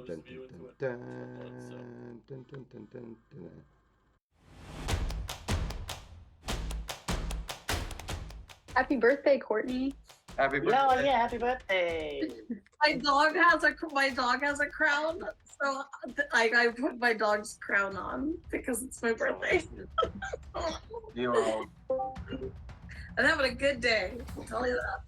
dun, dun, dun, dun, dun, dun, dun, dun. Happy birthday, Courtney. Happy birthday. No, yeah, happy birthday. My dog has a crown, so I put my dog's crown on because it's my birthday. You're I'm having a good day. I'll tell you that.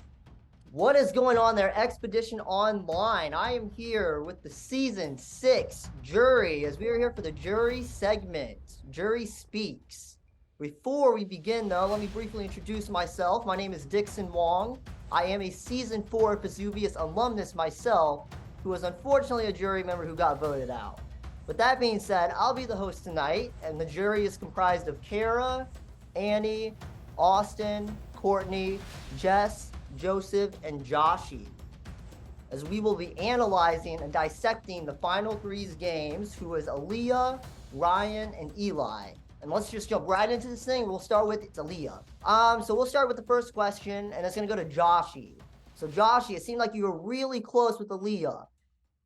What is going on there, Expedition Online? I am here with the Season 6 jury, as we are here for the jury segment, Jury Speaks. Before we begin, though, let me briefly introduce myself. My name is Dixon Wong. I am a Season 4 Vesuvius alumnus myself, who was unfortunately a jury member who got voted out. With that being said, I'll be the host tonight, and the jury is comprised of Kara, Annie, Austin, Courtney, Jess, Joseph, and Joshi, as we will be analyzing and dissecting the final three's games, who is Aaliyah, Ryan, and Eli. And let's just jump right into this thing. We'll start with Aaliyah. So we'll start with the first question, and it's gonna go to Joshi. So Joshi, it seemed like you were really close with Aaliyah.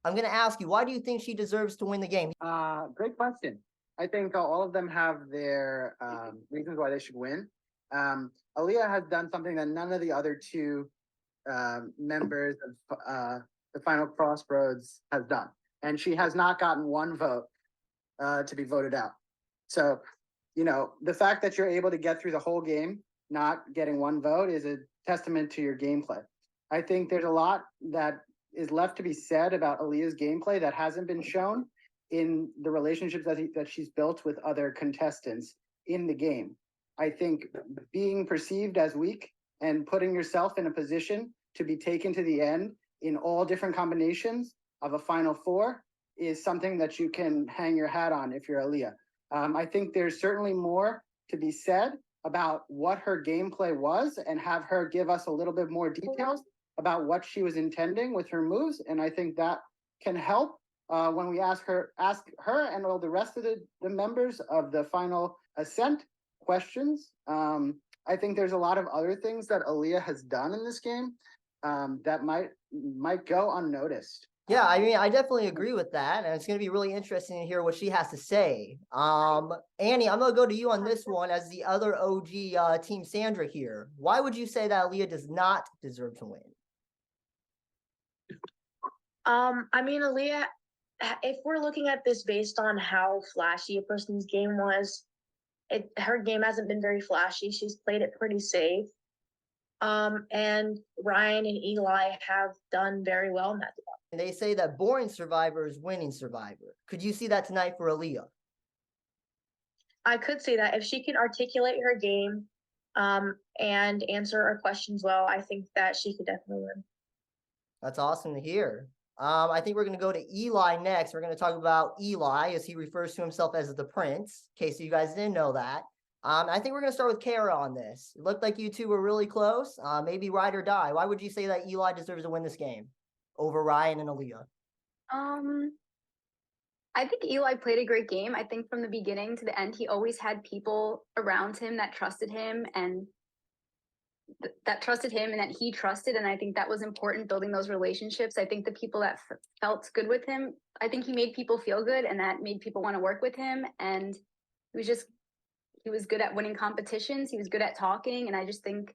I'm gonna ask you, why do you think she deserves to win the game? Great question. I think all of them have their reasons why they should win. Aaliyah has done something that none of the other two members of the Final Crossroads has done. And she has not gotten one vote to be voted out. So, you know, the fact that you're able to get through the whole game, not getting one vote, is a testament to your gameplay. I think there's a lot that is left to be said about Aaliyah's gameplay that hasn't been shown in the relationships that she's built with other contestants in the game. I think being perceived as weak and putting yourself in a position to be taken to the end in all different combinations of a Final Four is something that you can hang your hat on if you're Aaliyah. I think there's certainly more to be said about what her gameplay was and have her give us a little bit more details about what she was intending with her moves. And I think that can help when we ask her and all the rest of the members of the Final Ascent questions. I think there's a lot of other things that Aaliyah has done in this game that might go unnoticed. Yeah, I mean, I definitely agree with that, and it's going to be really interesting to hear what she has to say. Annie, I'm going to go to you on this one as the other OG Team Sandra here. Why would you say that Aaliyah does not deserve to win? I mean, Aaliyah, if we're looking at this based on how flashy a person's game was, her game hasn't been very flashy. She's played it pretty safe. And Ryan and Eli have done very well in that department. And they say that boring Survivor is winning Survivor. Could you see that tonight for Aaliyah? I could say that if she can articulate her game and answer our questions well, I think that she could definitely win. That's awesome to hear. I think we're going to go to Eli next. We're going to talk about Eli, as he refers to himself as the Prince, in case you guys didn't know that. I think we're going to start with Kara on this. It looked like you two were really close, maybe ride or die. Why would you say that Eli deserves to win this game over Ryan and Aaliyah? I think Eli played a great game. I think from the beginning to the end, he always had people around him that trusted him and that he trusted. And I think that was important, building those relationships. I think the people that felt good with him, I think he made people feel good, and that made people want to work with him. And he was good at winning competitions. He was good at talking. And I just think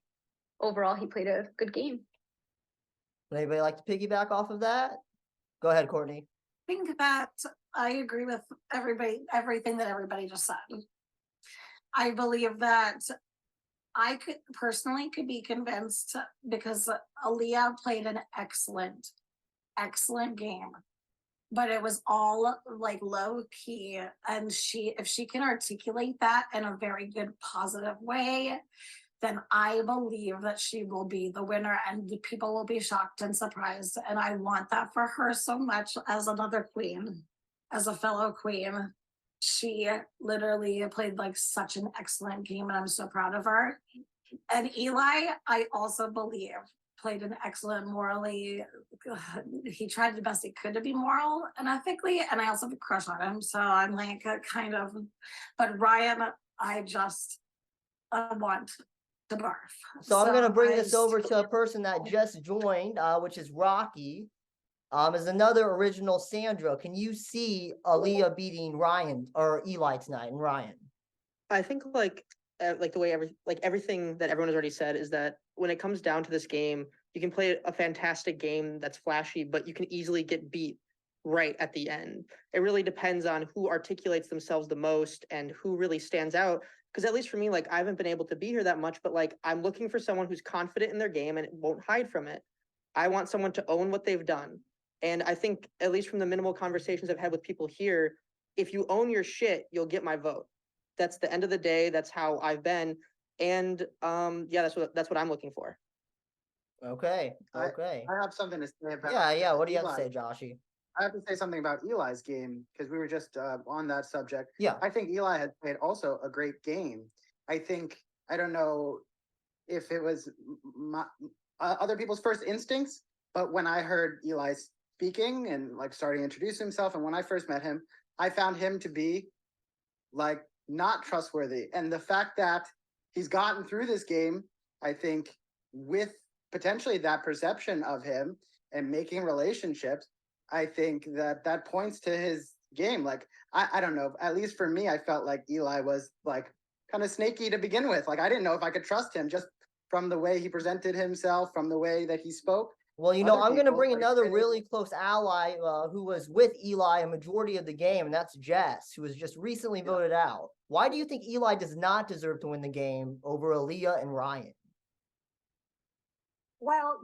overall he played a good game. Would anybody like to piggyback off of that? Go ahead, Courtney. I think that I agree with everything that everybody just said. I believe that I could personally be convinced because Aaliyah played an excellent game, but it was all like low key. And if she can articulate that in a very good, positive way, then I believe that she will be the winner and people will be shocked and surprised. And I want that for her so much as another queen, as a fellow queen. She literally played like such an excellent game, and I'm so proud of her. And Eli, I also believe, played an excellent morally. He tried the best he could to be moral and ethically, and I also have a crush on him. So I'm like kind of, but Ryan, I just want to barf. So I'm going to bring this over to a person that just joined, which is Rocky. As another original Sandra, can you see Aaliyah beating Ryan or Eli tonight and Ryan? I think like the way everything that everyone has already said is that when it comes down to this game, you can play a fantastic game that's flashy, but you can easily get beat right at the end. It really depends on who articulates themselves the most and who really stands out. Because at least for me, like I haven't been able to be here that much, but like I'm looking for someone who's confident in their game and won't hide from it. I want someone to own what they've done. And I think, at least from the minimal conversations I've had with people here, if you own your shit, you'll get my vote. That's the end of the day. That's how I've been. And yeah, that's what I'm looking for. Okay. Okay. I have something to say about. Yeah. What do you have to Eli. say, Joshy? I have to say something about Eli's game because we were just on that subject. Yeah. I think Eli had played also a great game. I think I don't know if it was other people's first instincts, but when I heard Eli speaking and like starting to introduce himself, and when I first met him, I found him to be like not trustworthy. And the fact that he's gotten through this game, I think, with potentially that perception of him and making relationships, I think that points to his game. Like, I don't know, at least for me, I felt like Eli was like kind of snaky to begin with. Like, I didn't know if I could trust him just from the way he presented himself, from the way that he spoke. Well, I'm going to people, bring like, another really- really close ally who was with Eli a majority of the game, and that's Jess, who was just recently voted out. Why do you think Eli does not deserve to win the game over Aaliyah and Ryan? Well,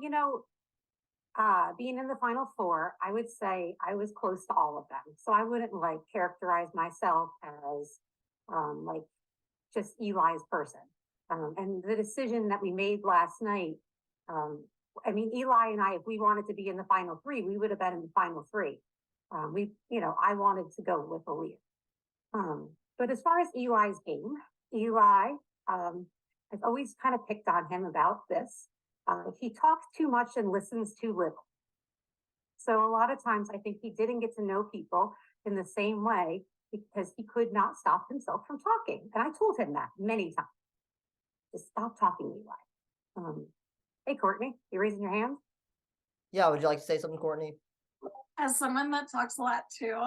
being in the final four, I would say I was close to all of them. So I wouldn't like characterize myself as like just Eli's person. And the decision that we made last night, I mean, Eli and I, if we wanted to be in the final three, we would have been in the final three. I wanted to go with Aaliyah. But as far as Eli's game, Eli, I've always kind of picked on him about this. He talks too much and listens too little. So a lot of times I think he didn't get to know people in the same way because he could not stop himself from talking. And I told him that many times. Just stop talking, Eli. Hey, Courtney, you raising your hand? Yeah, would you like to say something, Courtney? As someone that talks a lot too,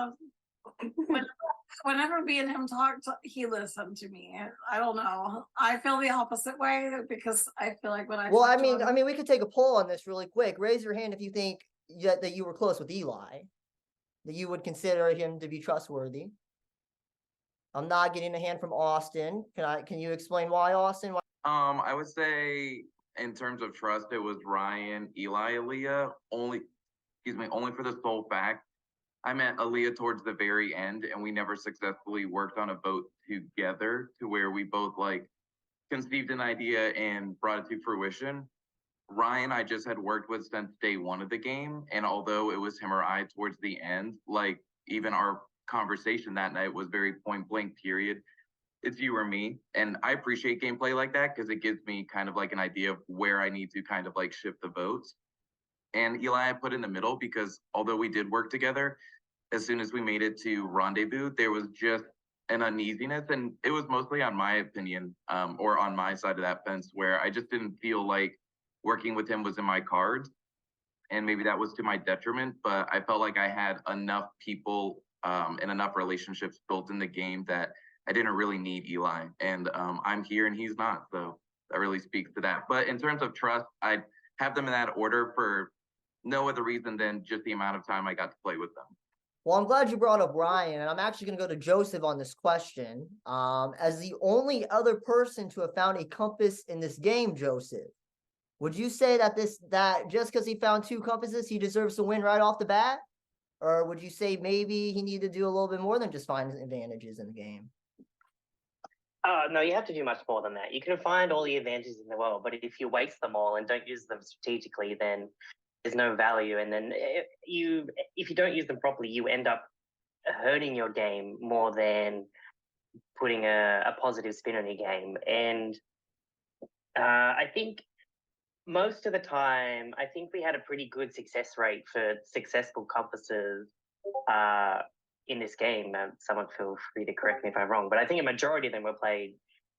whenever me and him talked, he listened to me. I don't know. I feel the opposite way because I feel like when I Well, talk I to mean, him- we could take a poll on this really quick. Raise your hand if you think that you were close with Eli, that you would consider him to be trustworthy. I'm not getting a hand from Austin. Can you explain why, Austin? I would say in terms of trust, it was Ryan, Eli, Aaliyah, only for the sole fact I met Aaliyah towards the very end, and we never successfully worked on a vote together to where we both like conceived an idea and brought it to fruition. Ryan, I just had worked with since day one of the game, and although it was him or I towards the end, like even our conversation that night was very point blank, period. It's you or me. And I appreciate gameplay like that because it gives me kind of like an idea of where I need to kind of like shift the votes. And Eli I put in the middle because although we did work together, as soon as we made it to Rendezvous, there was just an uneasiness. And it was mostly on my opinion, or on my side of that fence, where I just didn't feel like working with him was in my cards. And maybe that was to my detriment, but I felt like I had enough people and enough relationships built in the game that I didn't really need Eli. And I'm here and he's not. So that really speaks to that. But in terms of trust, I'd have them in that order for no other reason than just the amount of time I got to play with them. Well, I'm glad you brought up Ryan, and I'm actually going to go to Joseph on this question. As the only other person to have found a compass in this game, Joseph, would you say that just because he found 2 compasses, he deserves to win right off the bat? Or would you say maybe he needed to do a little bit more than just find advantages in the game? No, you have to do much more than that. You can find all the advantages in the world, but if you waste them all and don't use them strategically, then there's no value. And then if you don't use them properly, you end up hurting your game more than putting a positive spin on your game. And I think most of the time, I think we had a pretty good success rate for successful compasses in this game. Someone feel free to correct me if I'm wrong, but I think a majority of them were played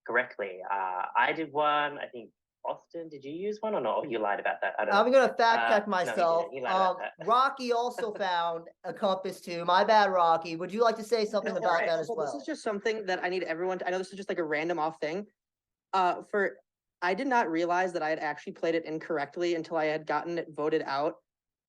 correctly. I did one. I think Austin, did you use one or not? Or you lied about that? I don't I'm know. gonna fact check No, you myself. didn't. You lied about that. Rocky also found a compass too. My bad, Rocky. Would you like to say something No, about alright, that as so well? This is just something that I need everyone to, I know this is just like a random off thing. I did not realize that I had actually played it incorrectly until I had gotten it voted out.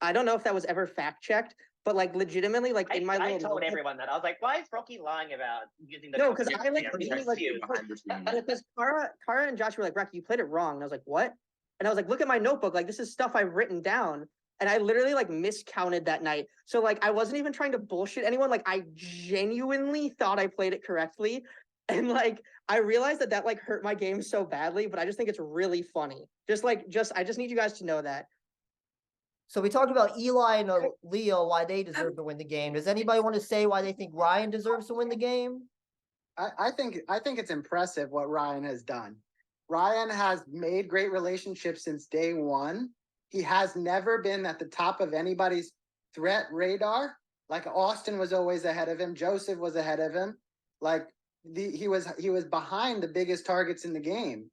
I don't know if that was ever fact checked, but like legitimately, like in my I little told notebook- everyone that. I was like, why is Rocky lying about using the No, because compass? I like Yeah, really it's like you. Behind the scenes. because Kara and Josh were like, Rocky, you played it wrong. And I was like, what? And I was like, look at my notebook. Like, this is stuff I've written down. And I literally like miscounted that night. So like I wasn't even trying to bullshit anyone. Like I genuinely thought I played it correctly. And like I realized that like hurt my game so badly, but I just think it's really funny. I just need you guys to know that. So we talked about Eli and Leo, why they deserve to win the game. Does anybody want to say why they think Ryan deserves to win the game? I think it's impressive what Ryan has done. Ryan has made great relationships since day one. He has never been at the top of anybody's threat radar. Like Austin was always ahead of him. Joseph was ahead of him. Like he was behind the biggest targets in the game,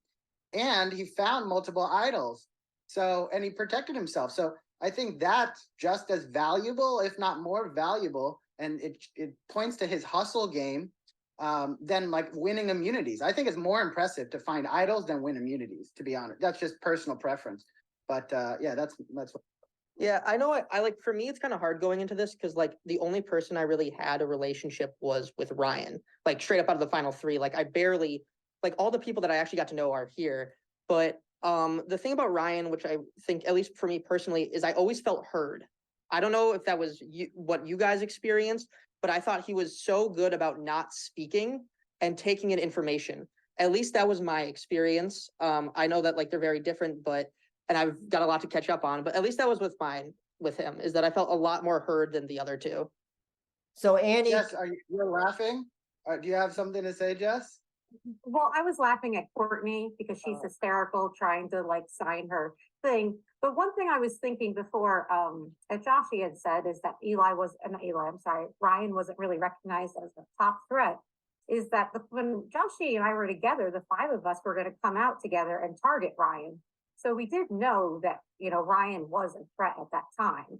and he found multiple idols. So and he protected himself. So I think that's just as valuable, if not more valuable, and it points to his hustle game than like winning immunities. I think it's more impressive to find idols than win immunities. To be honest, that's just personal preference. But yeah, that's what. Yeah, I know. I like, for me, it's kind of hard going into this because like the only person I really had a relationship was with Ryan, like straight up out of the final three. Like I barely, like all the people that I actually got to know are here. But the thing about Ryan, which I think, at least for me personally, is I always felt heard. I don't know if that was what you guys experienced, but I thought he was so good about not speaking and taking in information. At least that was my experience. I know that like they're very different, but and I've got a lot to catch up on, but at least that was with him, is that I felt a lot more heard than the other two. So Annie, Jess, you're laughing? Do you have something to say, Jess? Well, I was laughing at Courtney because she's hysterical trying to like sign her thing. But one thing I was thinking before, that Joshy had said is that Ryan wasn't really recognized as the top threat. Is that when Joshy and I were together, the five of us were going to come out together and target Ryan. So we did know that, Ryan was a threat at that time.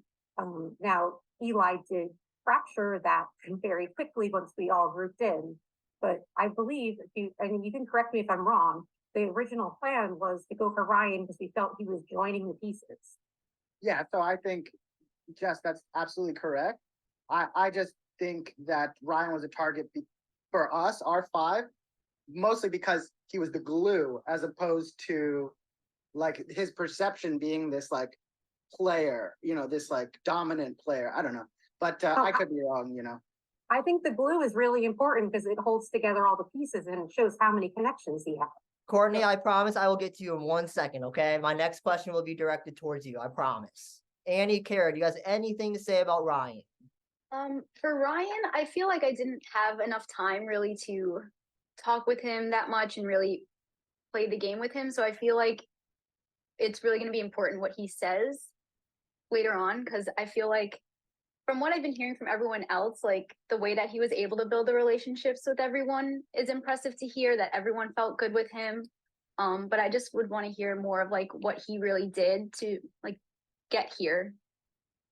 Now, Eli did fracture that very quickly once we all grouped in. But I believe, you can correct me if I'm wrong, the original plan was to go for Ryan because we felt he was joining the pieces. Yeah, so I think, Jess, that's absolutely correct. I just think that Ryan was a target for us, our five, mostly because he was the glue as opposed to like his perception being this like player, this like dominant player. I don't know, but I could be wrong, I think the glue is really important because it holds together all the pieces and it shows how many connections he has. Courtney, I promise I will get to you in 1 second, okay? My next question will be directed towards you, I promise. Annie, Kara, do you guys have anything to say about Ryan? For Ryan, I feel like I didn't have enough time really to talk with him that much and really play the game with him. So I feel like it's really going to be important what he says later on, because I feel like from what I've been hearing from everyone else, like the way that he was able to build the relationships with everyone is impressive to hear, that everyone felt good with him. But I just would want to hear more of like what he really did to like get here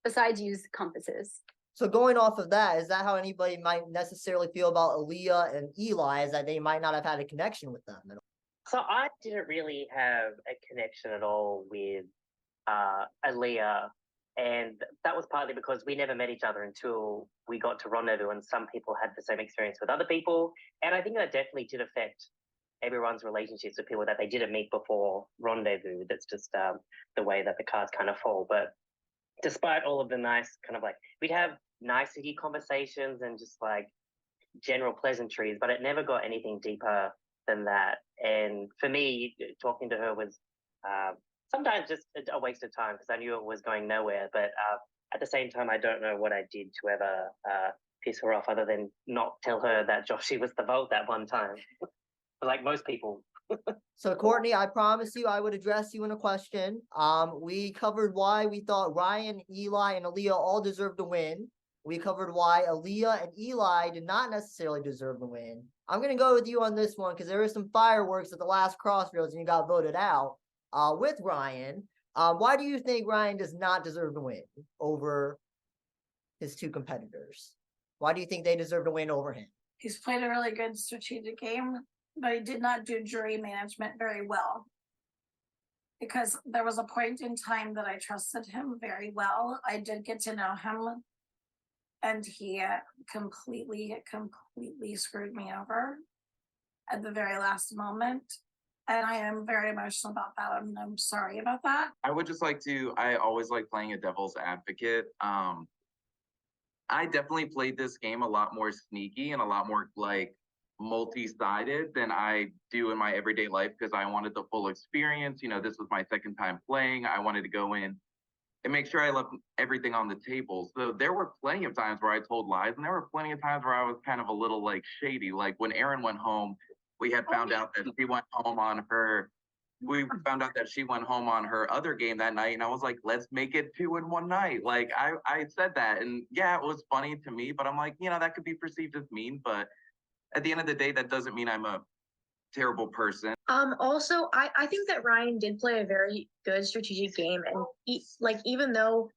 besides use compasses. So going off of that, is that how anybody might necessarily feel about Aaliyah and Eli, is that they might not have had a connection with them at all? So I didn't really have a connection at all with Aaliyah, and that was partly because we never met each other until we got to Rendezvous, and some people had the same experience with other people, and I think that definitely did affect everyone's relationships with people that they didn't meet before Rendezvous. That's just the way that the cards kind of fall. But despite all of the nice kind of like, we'd have nicety conversations and just like general pleasantries, but it never got anything deeper than that. And for me, talking to her was sometimes just a waste of time because I knew it was going nowhere. But at the same time, I don't know what I did to ever piss her off other than not tell her that Joshy was the vote that one time. Like most people. So Courtney, I promise you I would address you in a question. We covered why we thought Ryan, Eli, and Aaliyah all deserved to win. We covered why Aaliyah and Eli did not necessarily deserve to win. I'm going to go with you on this one because there were some fireworks at the last Crossroads and you got voted out. with Ryan. Why do you think Ryan does not deserve to win over his two competitors? Why do you think they deserve to win over him? He's played a really good strategic game, but he did not do jury management very well. Because there was a point in time that I trusted him very well. I did get to know him, and he completely screwed me over at the very last moment. And I am very emotional about that. I'm sorry about that. I would just like to, I always like playing a devil's advocate. I definitely played this game a lot more sneaky and a lot more like multi-sided than I do in my everyday life because I wanted the full experience. You know, this was my second time playing. I wanted to go in and make sure I left everything on the table. So there were plenty of times where I told lies, and there were plenty of times where I was kind of a little like shady. Like when Erin went home, we had found out that she went home on her. We found out that she went home on her other game that night, and I was like, let's make it 2 in one night. Like I said that, and yeah, it was funny to me, but I'm like, you know, that could be perceived as mean, but at the end of the day, that doesn't mean I'm a terrible person. Also, I think that Ryan did play a very good strategic game, and even though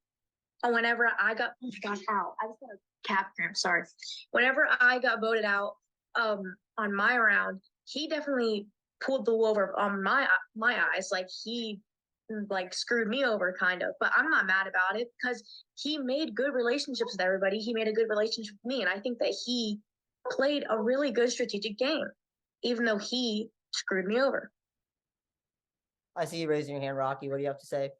whenever I got, oh my gosh, ow, I just got a cap cramp, sorry. Whenever I got voted out on my round, he definitely pulled the wool over on my eyes. Like he like screwed me over kind of, but I'm not mad about it because he made good relationships with everybody. He made a good relationship with me, and I think that he played a really good strategic game, even though he screwed me over. I see you raising your hand, Rocky. What do you have to say?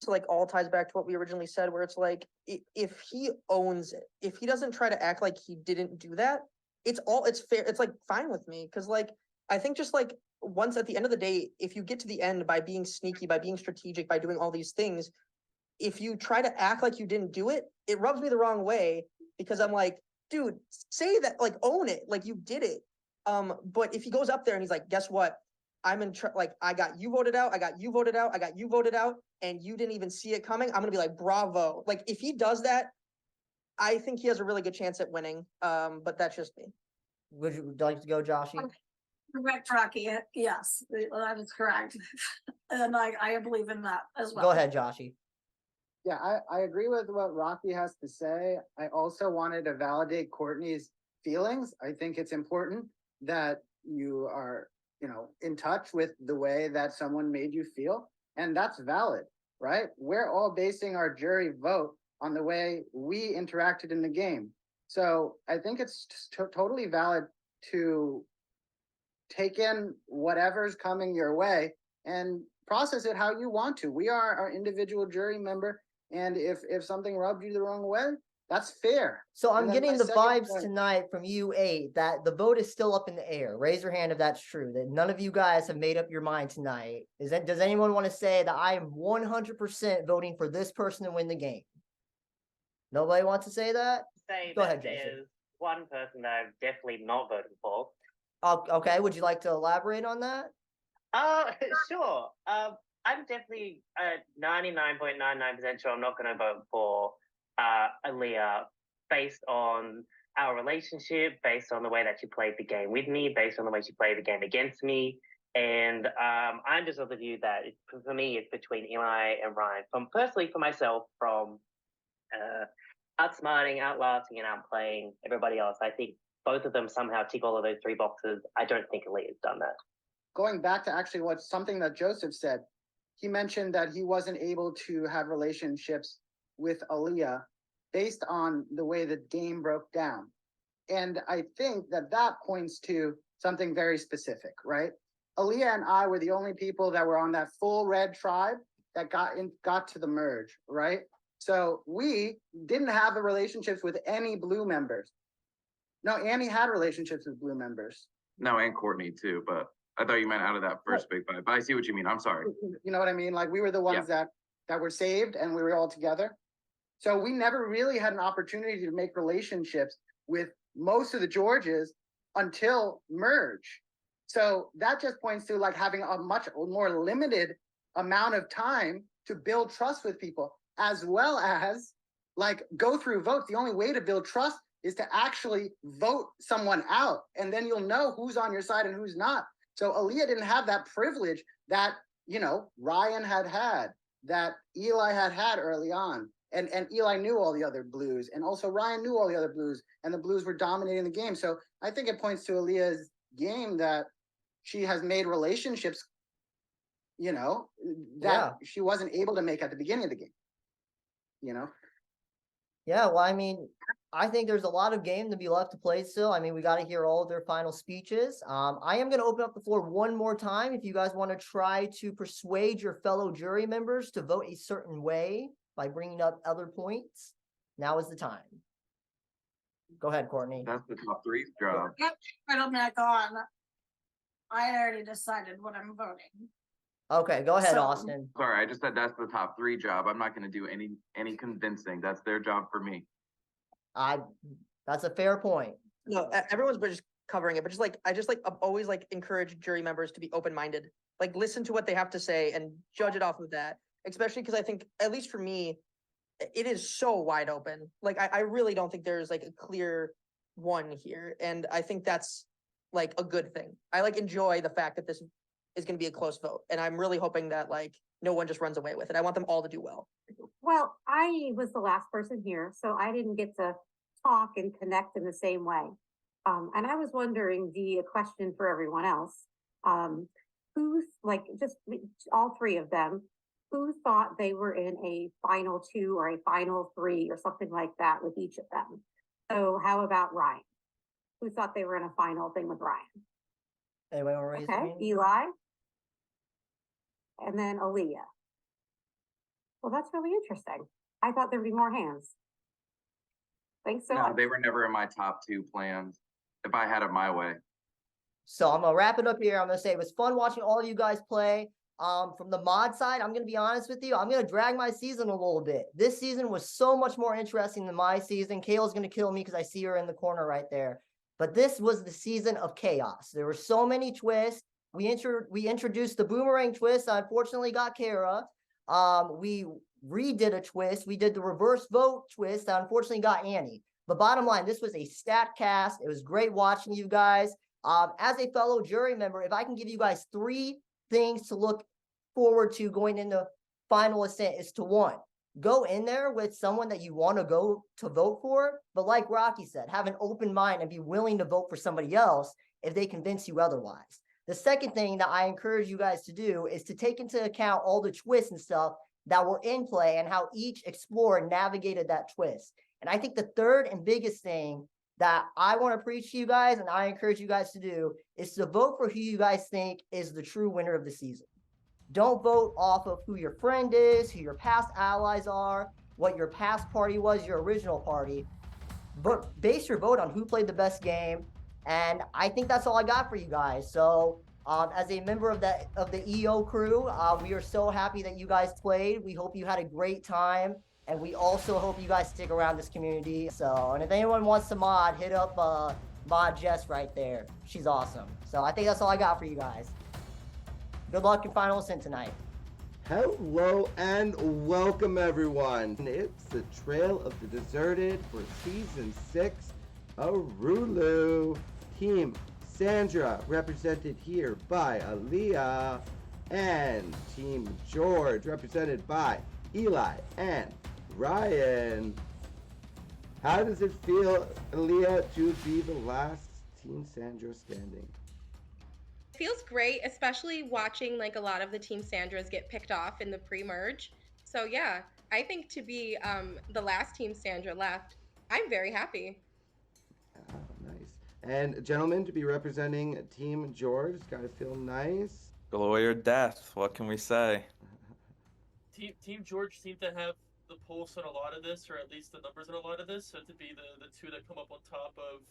So like all ties back to what we originally said, where it's like if he owns it, if he doesn't try to act like he didn't do that, it's fair. It's like fine with me because like I think just like once at the end of the day, if you get to the end by being sneaky, by being strategic, by doing all these things, if you try to act like you didn't do it, it rubs me the wrong way because I'm like, dude, say that, like own it, like you did it. But if he goes up there and he's like, guess what? I'm in like I got you voted out, I got you voted out, I got you voted out, and you didn't even see it coming. I'm gonna be like, bravo. Like if he does that, I think he has a really good chance at winning. But that's just me. Would you like to go, Joshy? Correct, Rocky. Yes, that is correct. And I believe in that as well. Go ahead, Joshy. Yeah, I agree with what Rocky has to say. I also wanted to validate Courtney's feelings. I think it's important that you are, you know, in touch with the way that someone made you feel. And that's valid, right? We're all basing our jury vote on the way we interacted in the game. So I think it's totally valid to take in whatever's coming your way and process it how you want to. We are our individual jury member. And if something rubbed you the wrong way, that's fair. So I'm And then getting my the second vibes point- tonight from you 8 that the vote is still up in the air. Raise your hand if that's true, that none of you guys have made up your mind tonight. Does anyone want to say that I am 100% voting for this person to win the game? Nobody wants to say that? Say Go that ahead, Jason. there's one person that I'm definitely not voting for. Okay, would you like to elaborate on that? Sure. I'm definitely 99.99% sure I'm not going to vote for Aaliyah based on our relationship, based on the way that she played the game with me, based on the way she played the game against me. And I'm just of the view that for me, it's between Eli and Ryan. Personally, for myself, from outsmarting, outlasting, and outplaying everybody else, I think both of them somehow tick all of those 3 boxes. I don't think Aaliyah's done that. Going back to actually what's something that Joseph said, he mentioned that he wasn't able to have relationships with Aaliyah based on the way the game broke down. And I think that points to something very specific, right? Aaliyah and I were the only people that were on that full red tribe that got to the merge, right? So we didn't have the relationships with any blue members. No, Annie had relationships with blue members. No, and Courtney too, but I thought you meant out of that first big five. But I see what you mean. I'm sorry. You know what I mean? Like we were the ones that were saved and we were all together. So we never really had an opportunity to make relationships with most of the Georges until merge. So that just points to like having a much more limited amount of time to build trust with people, as well as like go through votes. The only way to build trust is to actually vote someone out, and then you'll know who's on your side and who's not. So Aaliyah didn't have that privilege that Ryan had that Eli had early on. And Eli knew all the other blues, and also Ryan knew all the other blues, and the blues were dominating the game. So I think it points to Aaliyah's game that she has made relationships, that she wasn't able to make at the beginning of the game. Yeah, well, I mean, I think there's a lot of game to be left to play still. I mean, we got to hear all of their final speeches. I am going to open up the floor one more time. If you guys want to try to persuade your fellow jury members to vote a certain way by bringing up other points, now is the time. Go ahead, Courtney. That's the top three's job. Yep, right on back on. I already decided what I'm voting. Okay, go ahead, So- Austin. Sorry, I just said that's the top three job. I'm not going to do any convincing. That's their job for me. That's a fair point. No, everyone's just covering it, but I always encourage jury members to be open-minded. Like, listen to what they have to say and judge it off of that. Especially because I think, at least for me, it is so wide open. Like, I really don't think there's a clear one here. And I think that's a good thing. I enjoy the fact that this is going to be a close vote. And I'm really hoping that no one just runs away with it. I want them all to do well. Well, I was the last person here, so I didn't get to talk and connect in the same way. And I was wondering the question for everyone else, who's just all three of them, who thought they were in a final two or a final three or something like that with each of them? So how about Ryan? Who thought they were in a final thing with Ryan? Anybody want to raise their Okay, hand? Eli. And then Aaliyah. Well, that's really interesting. I thought there'd be more hands. Thanks so No, much. they were never in my top two plans. If I had it my way. So I'm gonna wrap it up here. I'm gonna say it was fun watching all of you guys play. From the mod side, I'm gonna be honest with you. I'm gonna drag my season a little bit. This season was so much more interesting than my season. Kayla's gonna kill me because I see her in the corner right there. But this was the season of chaos. There were so many twists. We introduced the boomerang twist. I unfortunately got Kara. We redid a twist. We did the reverse vote twist. I unfortunately got Annie. But bottom line, this was a stat cast. It was great watching you guys. As a fellow jury member, if I can give you guys 3 things to look forward to going into Final Ascent, is to 1, go in there with someone that you want to go to vote for. But like Rocky said, have an open mind and be willing to vote for somebody else if they convince you otherwise. The second thing that I encourage you guys to do is to take into account all the twists and stuff that were in play and how each explorer navigated that twist. And I think the third and biggest thing that I want to preach to you guys, and I encourage you guys to do, is to vote for who you guys think is the true winner of the season. Don't vote off of who your friend is, who your past allies are, what your past party was, your original party. But base your vote on who played the best game. And I think that's all I got for you guys. So as a member of the EO crew, we are so happy that you guys played. We hope you had a great time. And we also hope you guys stick around this community. So, and if anyone wants to mod, hit up Mod Jess right there. She's awesome. So I think that's all I got for you guys. Good luck in Final Ascent tonight. Hello and welcome everyone. It's the Trail of the Deserted for Season 6 Uluru. Team Sandra represented here by Aaliyah, and Team George represented by Eli and Ryan. How does it feel, Aaliyah, to be the last Team Sandra standing? Feels great, especially watching a lot of the Team Sandras get picked off in the pre-merge. So yeah, I think to be the last Team Sandra left, I'm very happy. Nice. And gentlemen, to be representing Team George, it's gotta feel nice. Glory or death, what can we say? Team George seemed to have the pulse on a lot of this, or at least the numbers on a lot of this, so to be the two that come up on top of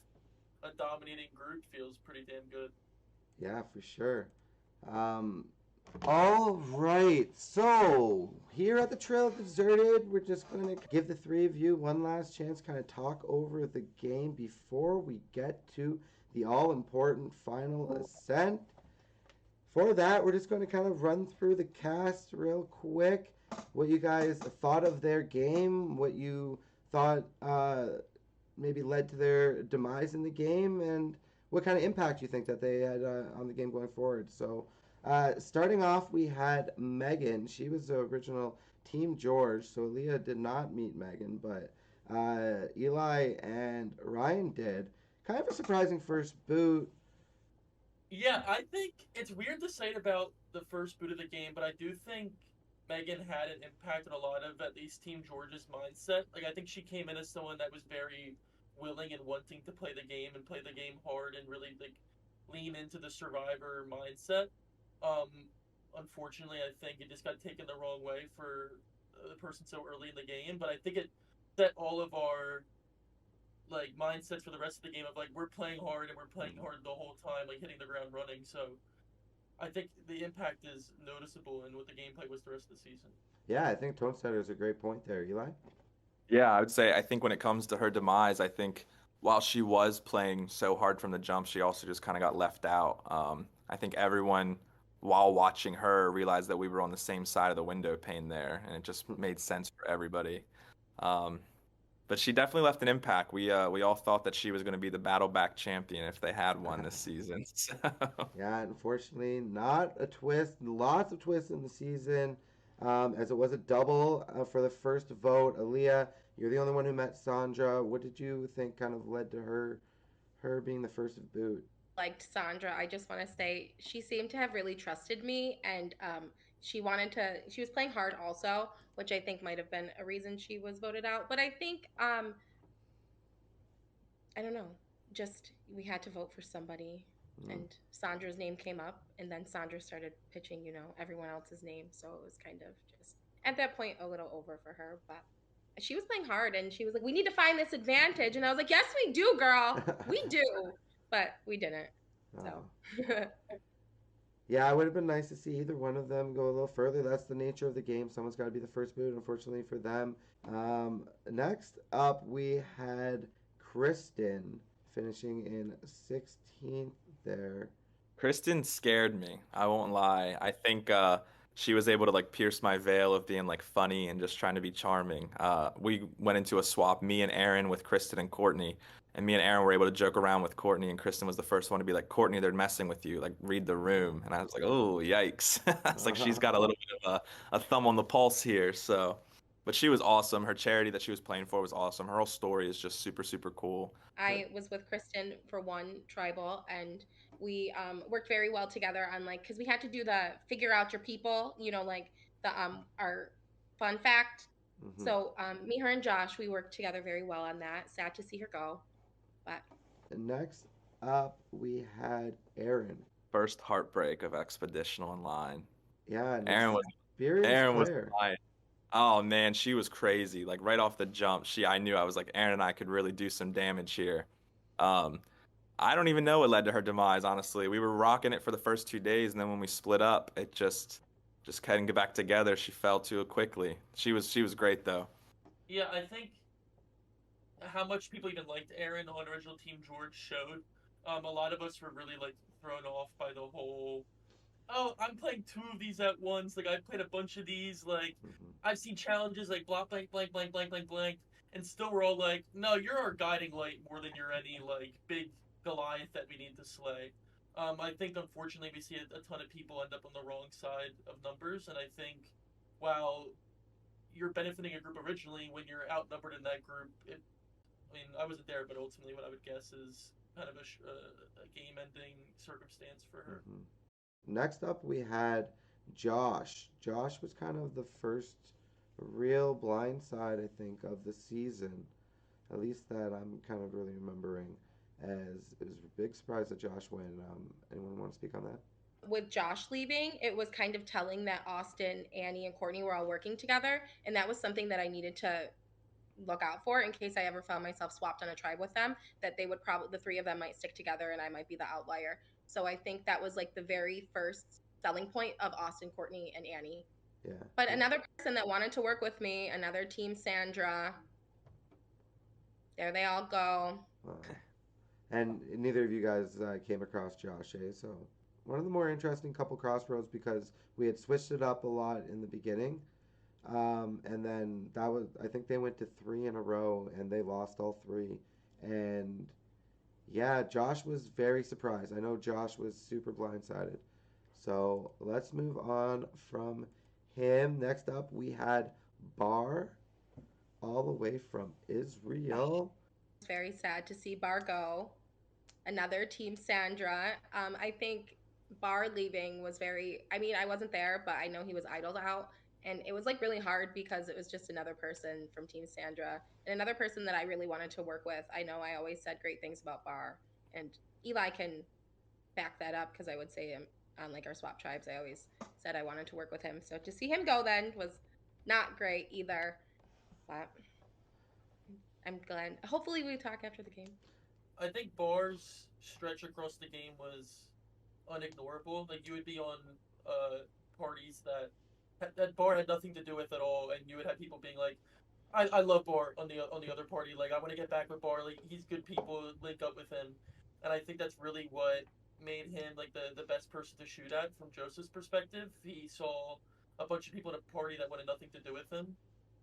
a dominating group feels pretty damn good. Yeah, for sure. All right, so here at the Trail of the Deserted, we're just going to give the 3 of you one last chance, kind of talk over the game before we get to the all-important Final Ascent. For that, we're just going to kind of run through the cast real quick, what you guys thought of their game, what you thought maybe led to their demise in the game, and what kind of impact you think that they had on the game going forward. So Starting off, we had Megan. She was the original Team George, so Leah did not meet Megan, but Eli and Ryan did. Kind of a surprising first boot. Yeah, I think it's weird to say it about the first boot of the game, but I do think Megan had an impact on a lot of at least Team George's mindset. Like I think she came in as someone that was very willing and wanting to play the game and play the game hard and really like lean into the survivor mindset. Um, Unfortunately, I think it just got taken the wrong way for the person so early in the game. But I think it set all of our like mindsets for the rest of the game of like we're playing hard and we're playing hard the whole time, like hitting the ground running. So I think the impact is noticeable in what the gameplay was the rest of the season. Yeah, I think Tone Setter is a great point there, Eli. Yeah, I would say I think when it comes to her demise, I think while she was playing so hard from the jump, she also just kind of got left out. I think everyone, while watching her, realized that we were on the same side of the window pane there, and it just made sense for everybody. Um, but she definitely left an impact. We all thought that she was going to be the battle back champion if they had one this season. So. Yeah, unfortunately, not a twist. Lots of twists in the season, as it was a double for the first vote. Aaliyah, you're the only one who met Sandra. What did you think kind of led to her being the first boot? Liked Sandra. I just want to say she seemed to have really trusted me, and she wanted to. She was playing hard also, which I think might have been a reason she was voted out. But I think I don't know. Just we had to vote for somebody, and Sandra's name came up, and then Sandra started pitching, everyone else's name. So it was kind of just at that point a little over for her. But she was playing hard, and she was like, "We need to find this advantage," and I was like, "Yes, we do, girl. We do." But we didn't. So. Yeah, it would have been nice to see either one of them go a little further. That's the nature of the game. Someone's got to be the first boot, unfortunately for them. Next up, we had Kristen finishing in 16th there. Kristen scared me. I won't lie. I think she was able to like pierce my veil of being like funny and just trying to be charming. We went into a swap, me and Aaron with Kristen and Courtney, and me and Aaron were able to joke around with Courtney, and Kristen was the first one to be like, "Courtney, they're messing with you. Like, read the room." And I was like, "Oh, yikes!" It's like she's got a little bit of a thumb on the pulse here. So, but she was awesome. Her charity that she was playing for was awesome. Her whole story is just super, super cool. I was with Kristen for one tribal, and we worked very well together on like because we had to do the figure out your people, like the our fun fact. So me, her, and Josh, we worked together very well on that. Sad to see her go, but Next up, we had Aaron. First heartbreak of Expedition Online. Yeah, Aaron was player. fine. Oh man, she was crazy. Like right off the jump, I knew I was like Aaron and I could really do some damage here. I don't even know what led to her demise, honestly. We were rocking it for the first 2 days, and then when we split up, it just couldn't get back together. She fell too quickly. She was great though. Yeah, I think how much people even liked Aaron on original Team George showed. A lot of us were really like thrown off by the whole, "Oh, I'm playing two of these at once. Like I played a bunch of these. Like I've seen challenges like blank, blank, blank, blank, blank, blank, blank," and still we're all like, "No, you're our guiding light more than you're any like big Goliath that we need to slay." I think unfortunately we see a ton of people end up on the wrong side of numbers, and I think while you're benefiting a group originally, when you're outnumbered in that group, I mean, I wasn't there, but ultimately what I would guess is kind of a game-ending circumstance for her. Next up, we had Josh. Josh was kind of the first real blind side, I think, of the season. At least that I'm kind of really remembering. As it was a big surprise that Josh went. Anyone want to speak on that? with Josh leaving, it was kind of telling that Austin, Annie, and Courtney were all working together, and that was something that I needed to look out for in case I ever found myself swapped on a tribe with them, that they would probably, the three of them might stick together and I might be the outlier. So I think that was like the very first selling point of Austin, Courtney, and Annie. Yeah. But another person that wanted to work with me, another Team Sandra, there they all go. And neither of you guys came across Josh, eh? So one of the more interesting couple crossroads because we had switched it up a lot in the beginning. And then that was, I think they went to 3 in a row and they lost all 3. And yeah, Josh was very surprised. I know Josh was super blindsided. So let's move on from him. Next up, we had Bar, all the way from Israel. It's very sad to see Bar go. Another Team Sandra. I think Bar leaving was very, I mean, I wasn't there, but I know he was idled out. And it was like really hard because it was just another person from Team Sandra and another person that I really wanted to work with. I know I always said great things about Bar, and Eli can back that up because I would say him on like our swap tribes. I always said I wanted to work with him. So to see him go then was not great either. But I'm glad. Hopefully we talk after the game. I think Bar's stretch across the game was unignorable. Like you would be on parties that Bar had nothing to do with at all, and you would have people being like, I love Bar on the other party. Like I want to get back with Bar. Like he's good people. Link up with him, and I think that's really what made him like the best person to shoot at from Joseph's perspective. He saw a bunch of people in a party that wanted nothing to do with him,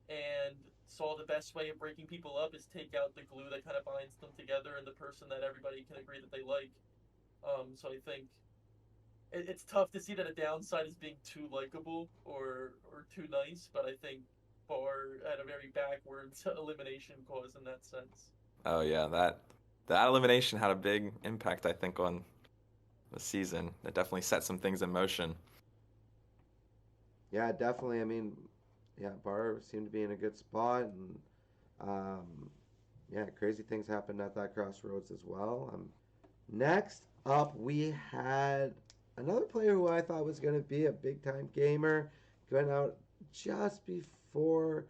and saw the best way of breaking people up is take out the glue that kind of binds them together and the person that everybody can agree that they like. So I think it's tough to see that a downside is being too likable or too nice, but I think Barr had a very backwards elimination cause in that sense. Oh yeah, that elimination had a big impact, I think, on the season. It definitely set some things in motion. Yeah, definitely. I mean, yeah, Bar seemed to be in a good spot, and yeah, crazy things happened at that crossroads as well. Next up, we had another player who I thought was going to be a big time gamer, going out just before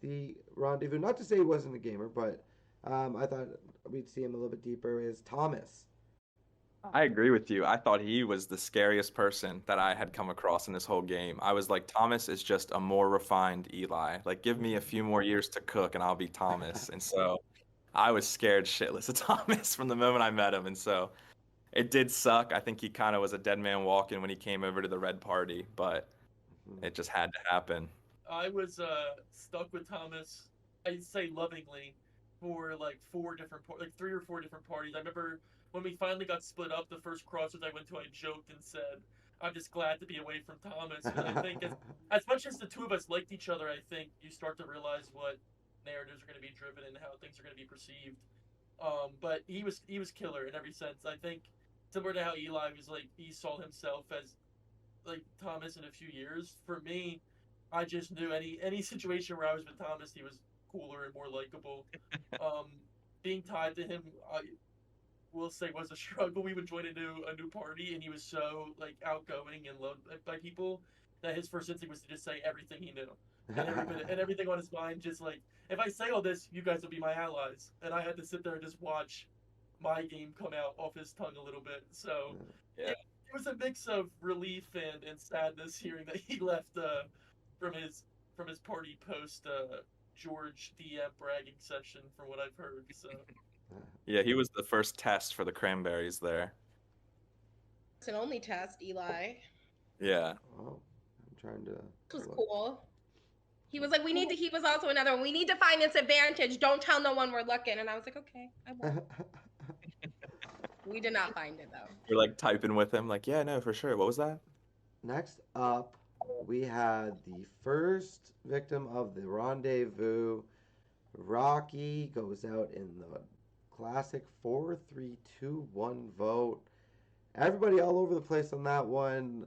the rendezvous. Not to say he wasn't a gamer, but I thought we'd see him a little bit deeper. Is Thomas? I agree with you. I thought he was the scariest person that I had come across in this whole game. I was like, Thomas is just a more refined Eli. Like, give me a few more years to cook and I'll be Thomas. And so I was scared shitless of Thomas from the moment I met him. And so it did suck. I think he kind of was a dead man walking when he came over to the red party, but it just had to happen. I was stuck with Thomas. I'd say lovingly for like like 3 or 4 different parties. I remember when we finally got split up, the first crossroads I went to, I joked and said, "I'm just glad to be away from Thomas." And I think as much as the two of us liked each other, I think you start to realize what narratives are going to be driven and how things are going to be perceived. But he was killer in every sense. I think similar to how Eli was like he saw himself as like Thomas in a few years. For me, I just knew any situation where I was with Thomas, he was cooler and more likable. Um, Being tied to him, I will say was a struggle. We would join a new party, and he was so like outgoing and loved by people that his first instinct was to just say everything he knew and everything on his mind. Just like if I say all this, you guys will be my allies, and I had to sit there and just watch my game come out off his tongue a little bit. So Yeah. it was a mix of relief and sadness hearing that he left from his from his party post George DM bragging session from what I've heard. So Yeah, he was the first test for the cranberries there. It's an only test, Eli. Yeah. Oh, I'm trying to. This was cool. He was like, he was also another one. We need to find this advantage. Don't tell no one we're looking. And I was like, okay, I won't. We did not find it though. You're like typing with him, like, yeah, no, for sure. What was that? Next up, we had the first victim of the rendezvous. Rocky goes out in the classic 4-3-2-1 vote. Everybody all over the place on that one.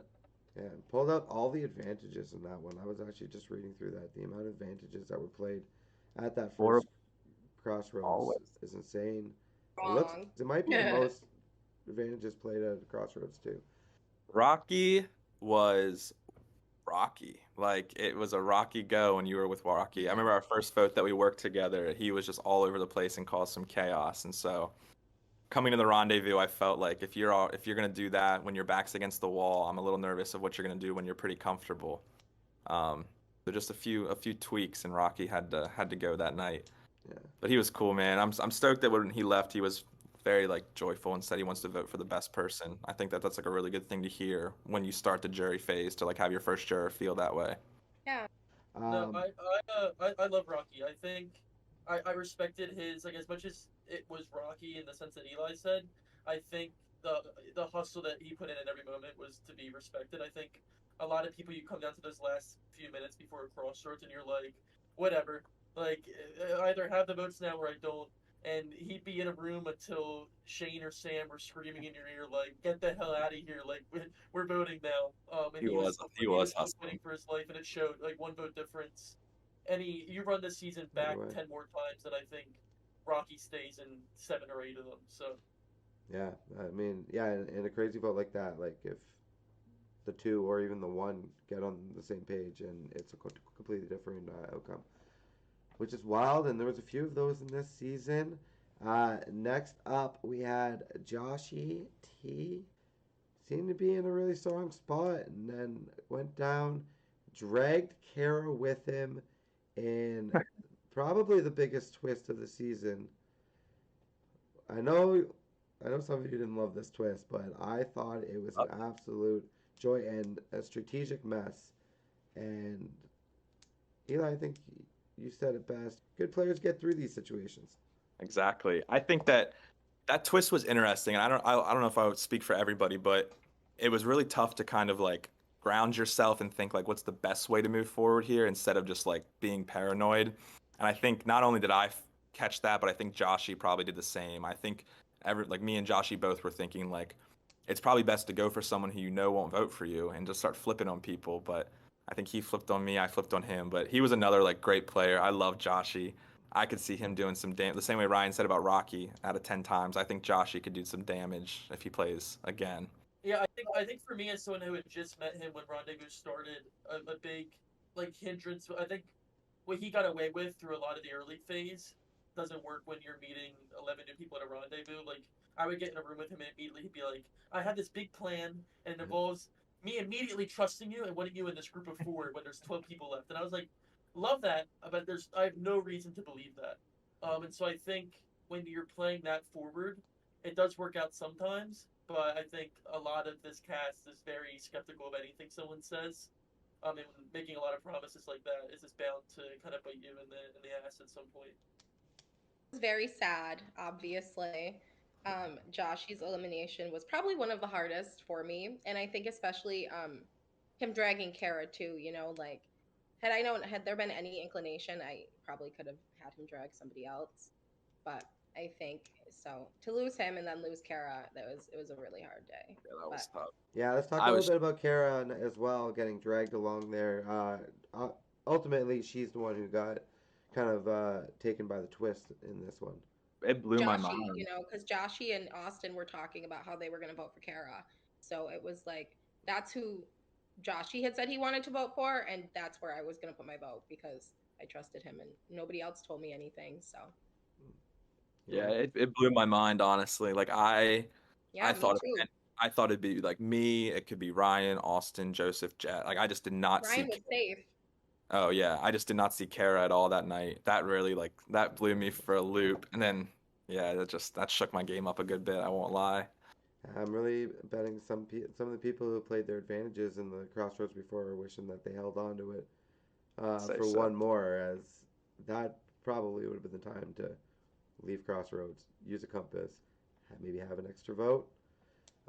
And pulled out all the advantages in that one. I was actually just reading through that. The amount of advantages that were played at that first crossroads is insane. It might be the most advantages played at crossroads too. Rocky was Rocky. Like, it was a rocky go when you were with Rocky. I remember our first vote that we worked together, he was just all over the place and caused some chaos. And so coming to the rendezvous, I felt like if you're gonna do that when your back's against the wall, I'm a little nervous of what you're gonna do when you're pretty comfortable. So just a few tweaks, and Rocky had to go that night. Yeah. But he was cool, man. I'm stoked that when he left, he was very like joyful and said he wants to vote for the best person. I think that's like a really good thing to hear when you start the jury phase, to like have your first juror feel that way. Yeah. no, I love Rocky. I think I respected his like as much as it was Rocky in the sense that Eli said. I think the hustle that he put in at every moment was to be respected. I think a lot of people, you come down to those last few minutes before a crossroads and you're like, whatever, like I either have the votes now or I don't. And he'd be in a room until Shane or Sam were screaming in your ear, like, "Get the hell out of here! Like, we're voting now." And he was He he was was still hustling. fighting for his life, and it showed. Like, one vote difference. And you run this season back Right. 10 more times, and I think Rocky stays in 7 or 8 of them. So Yeah, I mean, yeah, in a crazy vote like that, like if the two or even the one get on the same page and it's a completely different outcome, which is wild. And there was a few of those in this season. Next up, we had Joshy T. Seemed to be in a really strong spot and then went down, dragged Kara with him in probably the biggest twist of the season. I know I know some of you didn't love this twist, but I thought it was an absolute joy and a strategic mess. And Eli, I think you said it best. Good players get through these situations. Exactly. I think that twist was interesting, and I don't know if I would speak for everybody, but it was really tough to kind of like ground yourself and think like what's the best way to move forward here instead of just like being paranoid. And I think not only did I catch that, but I think Joshy probably did the same. I think like me and Joshy both were thinking like it's probably best to go for someone who you know won't vote for you and just start flipping on people. But I think he flipped on me, I flipped on him. But he was another like great player. I love Joshy. I could see him doing some damage. The same way Ryan said about Rocky, out of 10 times, I think Joshy could do some damage if he plays again. yeah, I think for me as someone who had just met him when Rendezvous started, a big like hindrance. I think what he got away with through a lot of the early phase doesn't work when you're meeting 11 new people at a rendezvous. Like, I would get in a room with him and immediately he'd be like, "I had this big plan and it involves me immediately trusting you and wanting you in this group of 4 when there's 12 people left." And I was like, love that, but I have no reason to believe that. And so I think when you're playing that forward, it does work out sometimes, but I think a lot of this cast is very skeptical of anything someone says. And making a lot of promises like that is just bound to kind of bite you in the ass at some point. It was very sad, obviously. Joshy's elimination was probably one of the hardest for me, and I think especially him dragging Kara too. You know, like had there been any inclination, I probably could have had him drag somebody else. But I think so to lose him and then lose Kara, it was a really hard day. Yeah, that was But tough. Yeah, let's talk a I little was bit about Kara as well, getting dragged along there. Ultimately, she's the one who got kind of taken by the twist in this one. it blew my Joshy, mind. you know, because Joshy and Austin were talking about how they were going to vote for Kara. So it was like, that's who Joshy had said he wanted to vote for. And that's where I was going to put my vote because I trusted him and nobody else told me anything. So, Yeah, Right. it blew my mind honestly. Like I yeah, me thought too. I thought it'd be like me, it could be Ryan, Austin, Joseph, Jet. Like I just did not Ryan see was safe. Oh yeah, I just did not see Kara at all that night. That really like that blew me for a loop. And then yeah, that shook my game up a good bit, I won't lie. I'm really betting some of the people who played their advantages in the crossroads before are wishing that they held on to it Say for so. one more, as that probably would have been the time to leave crossroads, use a compass, maybe have an extra vote.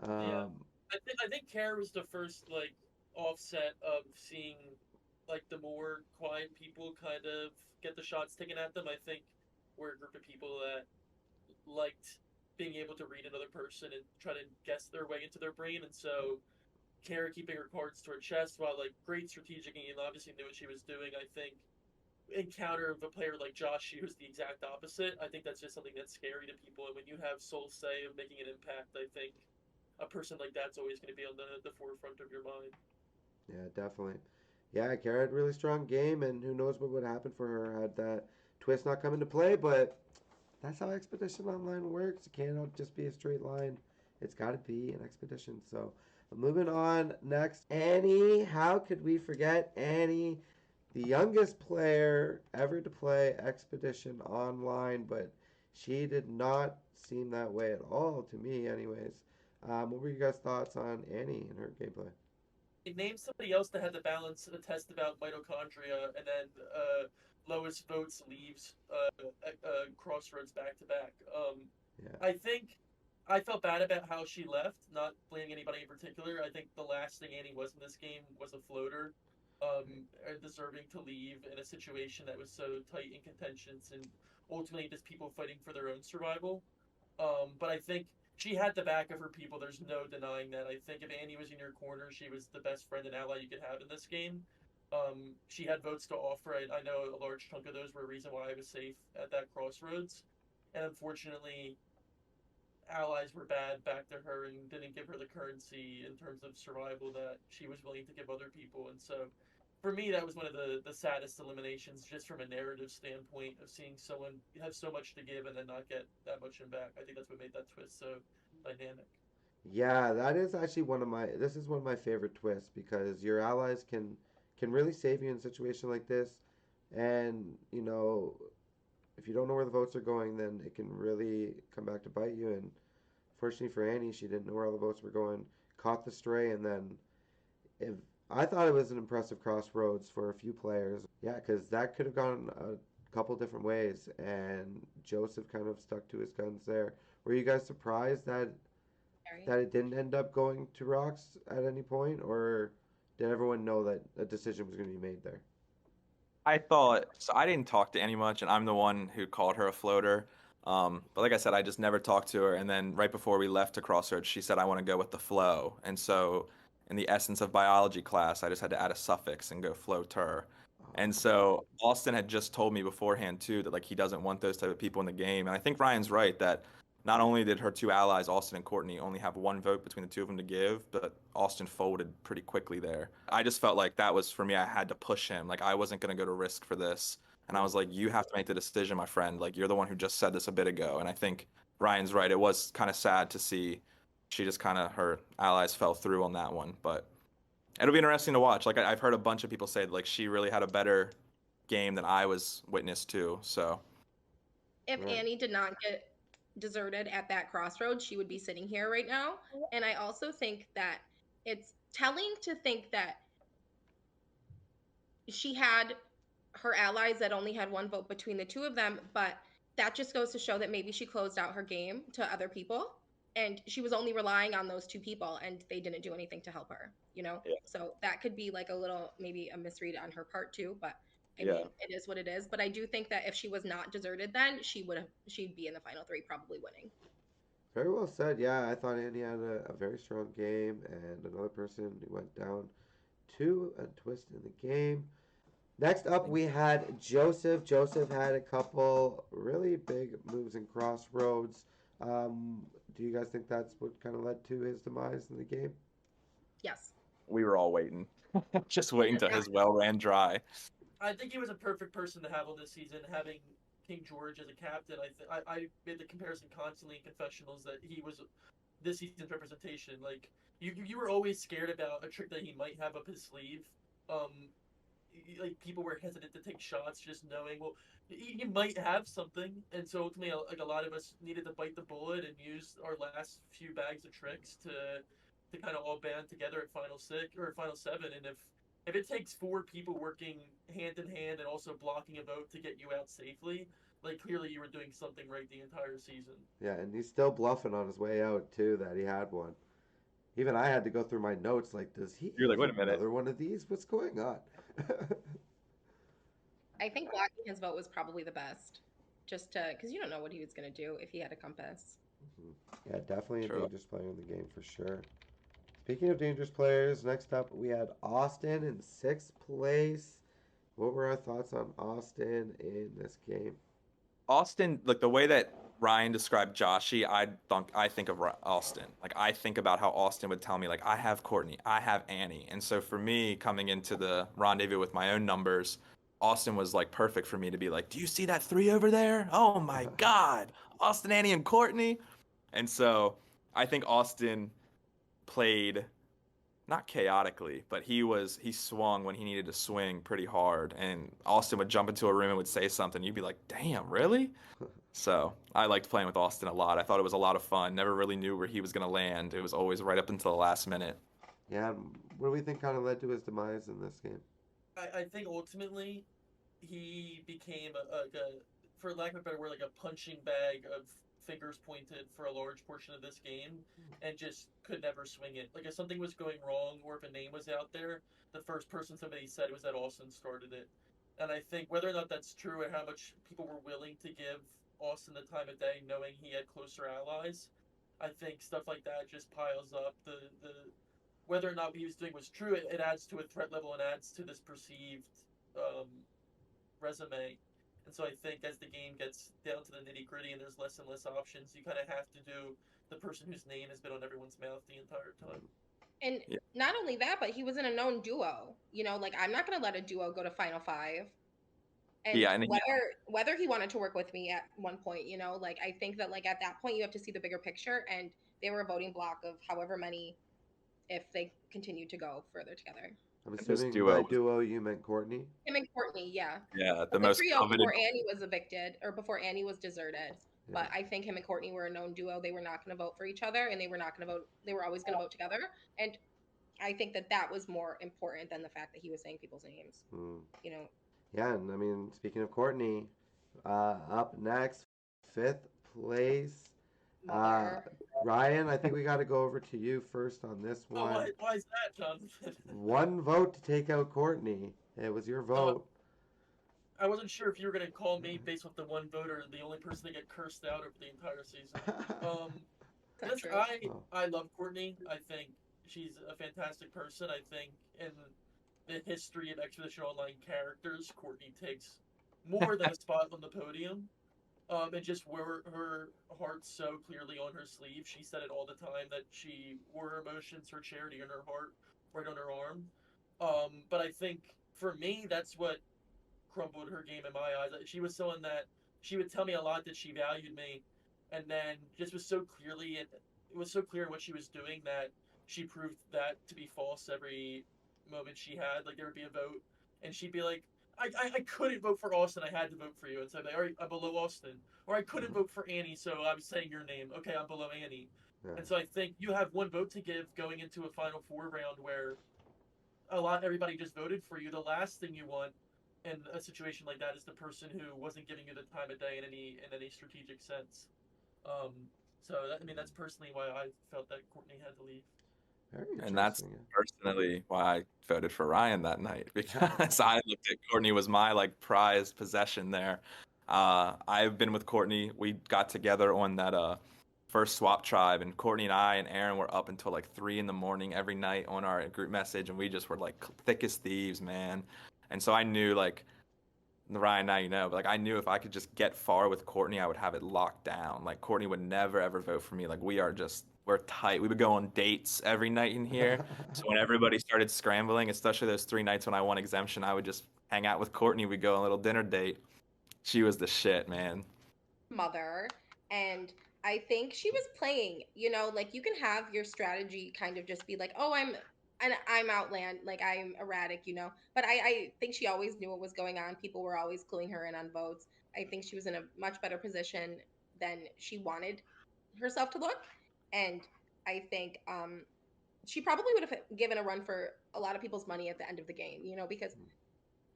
Yeah, Um, I think Kara was the first like offset of seeing like the more quiet people kind of get the shots taken at them. I think we're a group of people that liked being able to read another person and try to guess their way into their brain, and so Kara keeping her cards to her chest while like great strategic and obviously knew what she was doing. I think encounter of a player like Josh, who's the exact opposite. I think that's just something that's scary to people. And when you have soul say of making an impact, I think a person like that's always going to be on the forefront of your mind. yeah, definitely. Yeah, Kara had a really strong game, and who knows what would happen for her had that twist not come into play. But that's how Expedition Online works. It cannot just be a straight line. It's got to be an expedition. So, moving on next, Annie. How could we forget Annie, the youngest player ever to play Expedition Online? But she did not seem that way at all to me, anyways. What were you guys' thoughts on Annie and her gameplay? Name somebody else that had to balance a test about mitochondria and then lowest votes leaves Crossroads back to back. Yeah. I think I felt bad about how she left, not blaming anybody in particular. I think the last thing Annie was in this game was a floater, deserving to leave in a situation that was so tight and contentious and ultimately just people fighting for their own survival. But I think she had the back of her people. There's no denying that. I think if Annie was in your corner, she was the best friend and ally you could have in this game. She had votes to offer. I know a large chunk of those were a reason why I was safe at that crossroads. And unfortunately, allies were bad back to her and didn't give her the currency in terms of survival that she was willing to give other people. And so for me, that was one of the saddest eliminations, just from a narrative standpoint of seeing someone have so much to give and then not get that much in back. I think that's what made that twist so dynamic. Yeah, that is actually this is one of my favorite twists because your allies can really save you in a situation like this. And, if you don't know where the votes are going, then it can really come back to bite you. And fortunately for Annie, she didn't know where all the votes were going, caught the stray, and then if I thought it was an impressive crossroads for a few players. Yeah, because that could have gone a couple different ways, and Joseph kind of stuck to his guns there. Were you guys surprised that it didn't end up going to Rocks at any point, or did everyone know that a decision was going to be made there? I thought so. I didn't talk to Annie much, and I'm the one who called her a floater. But like I said, I just never talked to her. And then right before we left to Crossroads, she said, "I want to go with the flow." And so, in the essence of biology class, I just had to add a suffix and go floater. And so Austin had just told me beforehand too that like he doesn't want those type of people in the game. And I think Ryan's right that not only did her two allies, Austin and Courtney, only have one vote between the two of them to give, but Austin folded pretty quickly there. I just felt like that was for me. I had to push him. Like I wasn't going to go to risk for this. And I was like, you have to make the decision, my friend. Like you're the one who just said this a bit ago. And I think Ryan's right. It was kind of sad to see she just kind of her allies fell through on that one. But it'll be interesting to watch. Like I've heard a bunch of people say like she really had a better game than I was witness to. So If Right. Annie did not get deserted at that crossroads, she would be sitting here right now. And I also think that it's telling to think that she had her allies that only had one vote between the two of them, but that just goes to show that maybe she closed out her game to other people and she was only relying on those two people and they didn't do anything to help her, you know? Yeah. So that could be like a little, maybe a misread on her part too, but I Yeah. mean, it is what it is. But I do think that if she was not deserted, then she'd be in the final three, probably winning. Very well said. Yeah, I thought Andy had a very strong game, and another person who went down to a twist in the game. Next up, we had Joseph. Joseph had a couple really big moves in crossroads. Do you guys think that's what kind of led to his demise in the game? Yes. We were all waiting, just waiting till his well ran dry. I think he was a perfect person to have on this season, having King George as a captain. I made the comparison constantly in confessionals that he was this season's representation. Like you were always scared about a trick that he might have up his sleeve. Like people were hesitant to take shots, just knowing well he might have something, and so ultimately, like a lot of us needed to bite the bullet and use our last few bags of tricks to kind of all band together at final six or final seven. And if it takes four people working hand in hand and also blocking a vote to get you out safely, like clearly you were doing something right the entire season. Yeah, and he's still bluffing on his way out too that he had one. Even I had to go through my notes like, does he You're like, have wait a minute. another one of these? What's going on? I think blocking his vote was probably the best. Just to, because you don't know what he was going to do if he had a compass. Yeah, definitely a True. dangerous player in the game for sure. Speaking of dangerous players, next up we had Austin in sixth place. What were our thoughts on Austin in this game? Austin, like the way that Ryan described Joshy, I think of Austin. Like I think about how Austin would tell me, like I have Courtney, I have Annie, and so for me coming into the rendezvous with my own numbers, Austin was like perfect for me to be like, do you see that three over there? Oh my God, Austin, Annie, and Courtney. And so I think Austin played not chaotically, but he swung when he needed to swing pretty hard. And Austin would jump into a room and would say something. You'd be like, damn, really? So I liked playing with Austin a lot. I thought it was a lot of fun. Never really knew where he was going to land. It was always right up until the last minute. Yeah, what do we think kind of led to his demise in this game? I think ultimately he became a for lack of a better word, like a punching bag of fingers pointed for a large portion of this game and just could never swing it. Like if something was going wrong or if a name was out there, the first person somebody said was that Austin started it. And I think whether or not that's true and how much people were willing to give Austin the time of day knowing he had closer allies, I think stuff like that just piles up. The whether or not what he was doing was true, it adds to a threat level and adds to this perceived resume. And so I think as the game gets down to the nitty gritty and there's less and less options, you kind of have to do the person whose name has been on everyone's mouth the entire time. And not only that, but he was in a known duo. You know, like I'm not going to let a duo go to Final Five. And whether he wanted to work with me at one point, you know, like I think that like at that point you have to see the bigger picture, and they were a voting block of however many if they continued to go further together. I'm assuming by duo you meant Courtney? Him and Courtney, yeah. Yeah, the most trio before Annie was evicted, or before Annie was deserted. Yeah. But I think him and Courtney were a known duo. They were not going to vote for each other, and they were not going to vote. They were always going to vote together. And I think that that was more important than the fact that he was saying people's names. You know. Yeah, and I mean, speaking of Courtney, up next, 5th place. Ryan, I think we got to go over to you first on this one. Oh, why is that, Jonathan? One vote to take out Courtney. It was your vote. I wasn't sure if you were going to call me based off the one vote or the only person to get cursed out over the entire season. I love Courtney. I think she's a fantastic person. I think in the history of Expedition Online characters, Courtney takes more than a spot on the podium. And just wore her heart so clearly on her sleeve. She said it all the time that she wore her emotions, her charity, and her heart right on her arm. But I think for me, that's what crumbled her game in my eyes. She was someone that she would tell me a lot that she valued me, and then just was so clearly, it was so clear in what she was doing that she proved that to be false every moment she had. Like there would be a vote, and she'd be like, I couldn't vote for Austin. I had to vote for you. And so all right, I'm below Austin. Or I couldn't vote for Annie, so I'm saying your name. Okay, I'm below Annie. Yeah. And so I think you have one vote to give going into a Final Four round where everybody just voted for you. The last thing you want in a situation like that is the person who wasn't giving you the time of day in any strategic sense. That's personally why I felt that Courtney had to leave. And that's personally why I voted for Ryan that night, because I looked at Courtney was my like prized possession there. I've been with Courtney. We got together on that first swap tribe, and Courtney and I and Aaron were up until like 3 a.m. every night on our group message, and we just were like thick as thieves, man. And so I knew, like, Ryan, now you know, but like I knew if I could just get far with Courtney, I would have it locked down. Like Courtney would never ever vote for me. Like we're tight. We would go on dates every night in here. So when everybody started scrambling, especially those 3 nights when I won exemption, I would just hang out with Courtney. We'd go on a little dinner date. She was the shit, man. Mother. And I think she was playing, you know, like you can have your strategy kind of just be like, oh, I'm outland, like I'm erratic, you know. But I think she always knew what was going on. People were always cluing her in on votes. I think she was in a much better position than she wanted herself to look. And I think she probably would have given a run for a lot of people's money at the end of the game, you know, because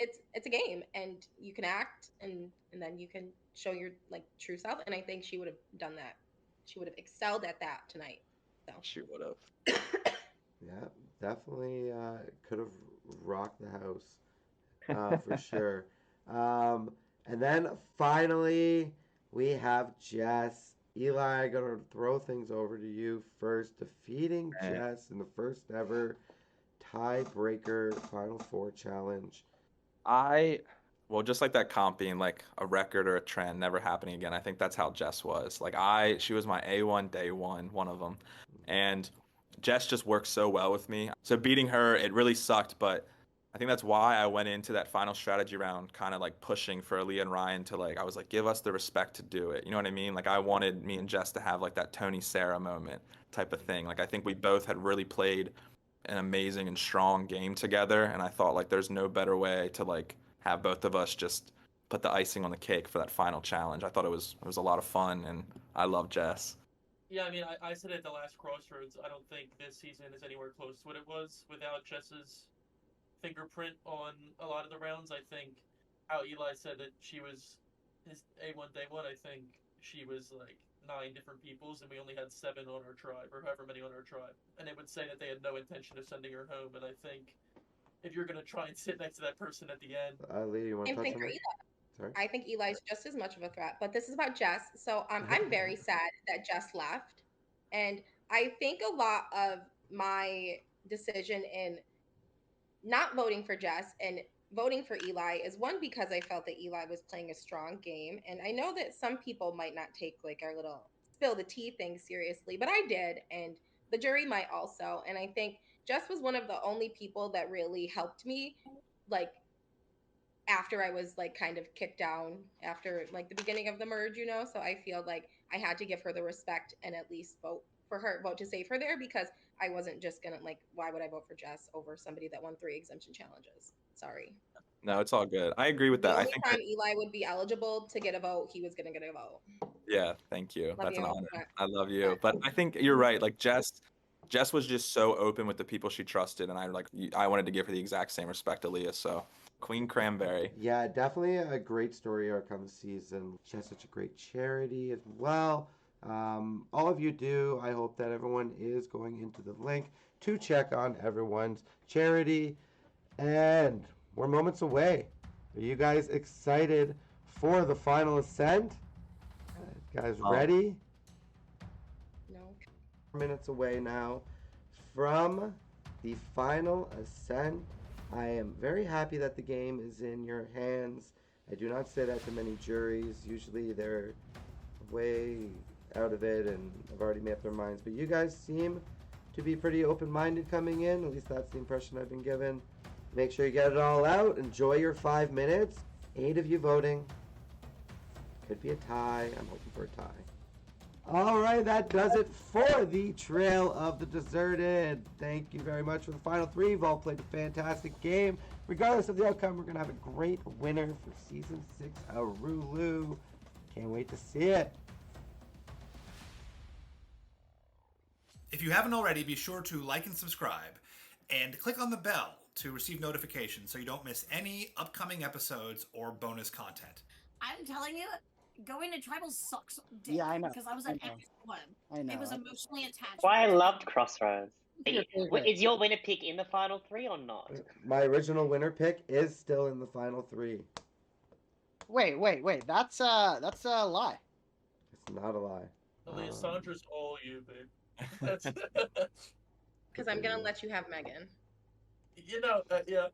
it's a game and you can act and then you can show your like true self. And I think she would have done that. She would have excelled at that tonight. So she would have. Yeah, definitely could have rocked the house for sure. And then finally we have Jess. Eli, I'm going to throw things over to you first. Defeating Jess in the first ever tiebreaker Final Four challenge. Well, just like that comp being like a record or a trend, never happening again. I think that's how Jess was. Like she was my A1 day one of them. And Jess just worked so well with me. So beating her, it really sucked, but I think that's why I went into that final strategy round kind of like pushing for Aaliyah and Ryan to I was like, give us the respect to do it. You know what I mean? Like I wanted me and Jess to have like that Tony Sarah moment type of thing. Like I think we both had really played an amazing and strong game together. And I thought like there's no better way to like have both of us just put the icing on the cake for that final challenge. I thought it was a lot of fun, and I love Jess. Yeah, I mean, I said at the last Crossroads, I don't think this season is anywhere close to what it was without Jess's fingerprint on a lot of the rounds. I think how Eli said that she was his A1 day one, I think she was like 9 different peoples, and we only had 7 on our tribe, or however many on our tribe. And it would say that they had no intention of sending her home. And I think if you're going to try and sit next to that person at the end. Leah, you want to Same touch thing on for that? Eli. Sorry. I think Eli's just as much of a threat, but this is about Jess. So I'm very sad that Jess left. And I think a lot of my decision in not voting for Jess and voting for Eli is one because I felt that Eli was playing a strong game. And I know that some people might not take like our little spill the tea thing seriously, but I did. And the jury might also. And I think Jess was one of the only people that really helped me, like, after I was like kind of kicked down after like the beginning of the merge, you know? So I feel like I had to give her the respect and at least vote to save her there, because I wasn't just gonna, like, why would I vote for Jess over somebody that won 3 exemption challenges? Sorry. No, it's all good. I agree with The that. I only think time that, Eli would be eligible to get a vote, he was gonna get a vote. yeah, thank you. Love That's an you. honor. Yeah. I love you. But I think you're right. Like Jess was just so open with the people she trusted, and I wanted to give her the exact same respect to Leah. So Queen Cranberry. Yeah, definitely a great story arc on the season. She has such a great charity as well. All of you do. I hope that everyone is going into the link to check on everyone's charity. And we're moments away. Are you guys excited for the Final Ascent? Guys, ready? No. Minutes away now from the Final Ascent. I am very happy that the game is in your hands. I do not say that to many juries. Usually they're way out of it and have already made up their minds. But you guys seem to be pretty open-minded coming in. At least that's the impression I've been given. Make sure you get it all out. Enjoy your 5 minutes. 8 of you voting. Could be a tie. I'm hoping for a tie. All right, that does it for the Trail of the Deserted. Thank you very much for the final 3. You've all played a fantastic game. Regardless of the outcome, we're going to have a great winner for Season 6, Uluru. Can't wait to see it. If you haven't already, be sure to like and subscribe, and click on the bell to receive notifications so you don't miss any upcoming episodes or bonus content. I'm telling you, going to tribal sucks dick. Yeah, I know. Because I was I at know. one. I know. It was emotionally attached. Why I loved Crossroads. Your favorite. Is your winner pick in the final 3 or not? My original winner pick is still in the final 3. Wait. That's a lie. It's not a lie. Alessandra's all you, babe. That's Because I'm gonna let you have Megan. yeah.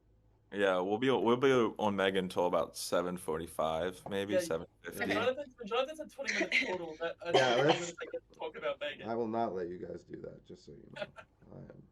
Yeah, we'll be on Megan until about 7:45, maybe Yeah, 7:50. Jonathan's at 20 minutes total. Yeah, I get to talk about Megan. I will not let you guys do that, just so you know. I am